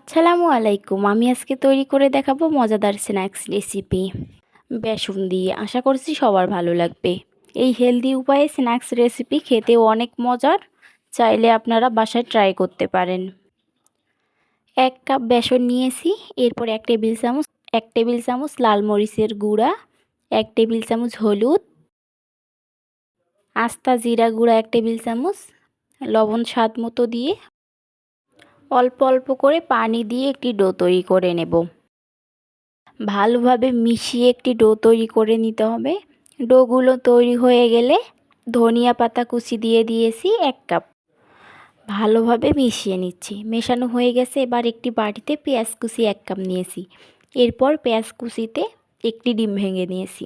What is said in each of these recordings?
আসসালামু আলাইকুম। আমি আজকে তৈরি করে দেখাবো মজাদার স্ন্যাক্স রেসিপি বেসন দিয়ে। আশা করছি সবার ভালো লাগবে। এই হেলদি উপায়ে স্ন্যাক্স রেসিপি খেতেও অনেক মজার। চাইলে আপনারা বাসায় ট্রাই করতে পারেন। 1 কাপ বেসন নিয়েছি। এরপর 1 টেবিল চামচ লাল মরিচের গুঁড়া, 1 টেবিল চামচ হলুদ, আস্তা জিরা গুঁড়া 1 টেবিল চামচ, লবণ স্বাদ মতো দিয়ে অল্প অল্প করে পানি দিয়ে একটি ডো তৈরি করে নেব। ভালোভাবে মিশিয়ে একটি ডো তৈরি করে নিতে হবে। ডোগুলো তৈরি হয়ে গেলে ধনিয়া পাতা কুচি দিয়ে দিয়েছি 1 কাপ। ভালোভাবে মিশিয়ে নিচ্ছি। মেশানো হয়ে গেছে। এবার একটি বাটিতে পেঁয়াজ কুচি 1 কাপ নিয়েছি। এরপর পেঁয়াজ কুচিতে একটি ডিম ভেঙে নিয়েছি।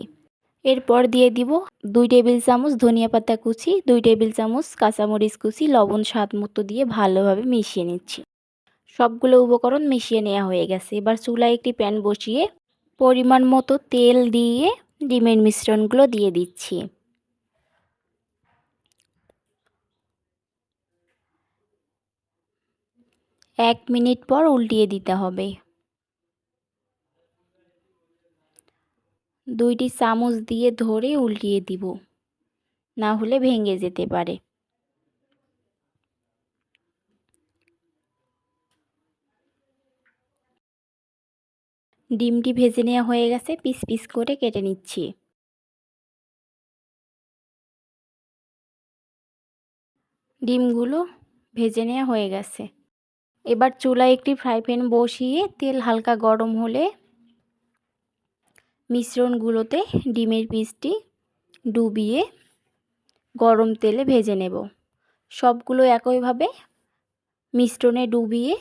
এরপর দিয়ে দিব 2 টেবিল চামচ ধনিয়া পাতা কুচি, 2 টেবিল চামচ কাঁচামরিচ কুচি, লবণ স্বাদ মতো দিয়ে ভালোভাবে মিশিয়ে নিচ্ছি। সবগুলো উপকরণ মিশিয়ে নেওয়া হয়ে গেছে। এবার চুলায় একটি প্যান বসিয়ে পরিমাণ মতো তেল দিয়ে ডিমের মিশ্রণগুলো দিয়ে দিচ্ছি। এক মিনিট পর উল্টিয়ে দিতে হবে। 2টি চামচ দিয়ে ধরে উল্টিয়ে দিব, না হলে ভেঙে যেতে পারে। ডিমটি ভেজে নেওয়া হয়ে গেছে। পিস পিস করে কেটে নিচ্ছি। ডিমগুলো ভেজে নেওয়া হয়ে গেছে। এবার চুলায় একটি ফ্রাই প্যান বসিয়ে তেল হালকা গরম হলে মিশ্রণগুলোতে ডিমের পিসটি ডুবিয়ে গরম তেলে ভেজে নেব। সবগুলো একইভাবে মিশ্রণে ডুবিয়ে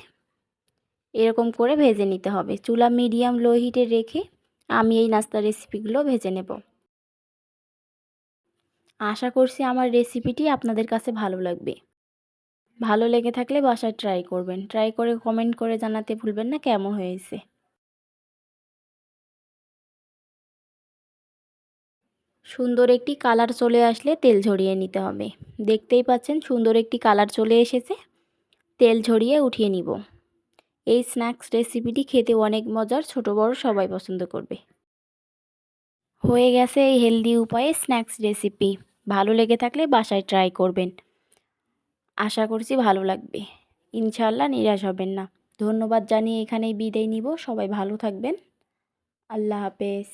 এরকম করে ভেজে নিতে হবে। চুলা মিডিয়াম লো হিটে রেখে আমি এই নাস্তা রেসিপিগুলো ভেজে নেব। আশা করছি আমার রেসিপিটি আপনাদের কাছে ভালো লাগবে। ভালো লেগে থাকলে বাসায় ট্রাই করবেন। ট্রাই করে কমেন্ট করে জানাতে ভুলবেন না কেমন হয়েছে। সুন্দর একটি কালার চলে আসলে তেল ঝরিয়ে নিতে হবে। দেখতেই পাচ্ছেন সুন্দর একটি কালার চলে এসেছে। তেল ঝরিয়ে উঠিয়ে নিব। এই স্ন্যাক্স রেসিপিটি খেতে অনেক মজার, ছোট বড় সবাই পছন্দ করবে। হয়ে গেছে এই হেলদি উপায়ে স্ন্যাক্স রেসিপি। ভালো লেগে থাকলে বাসায় ট্রাই করবেন। আশা করছি ভালো লাগবে। ইনশাআল্লাহ নিরাশ হবেন না। ধন্যবাদ জানিয়ে এখানেই বিদায় নিব। সবাই ভালো থাকবেন। আল্লাহ হাফেজ।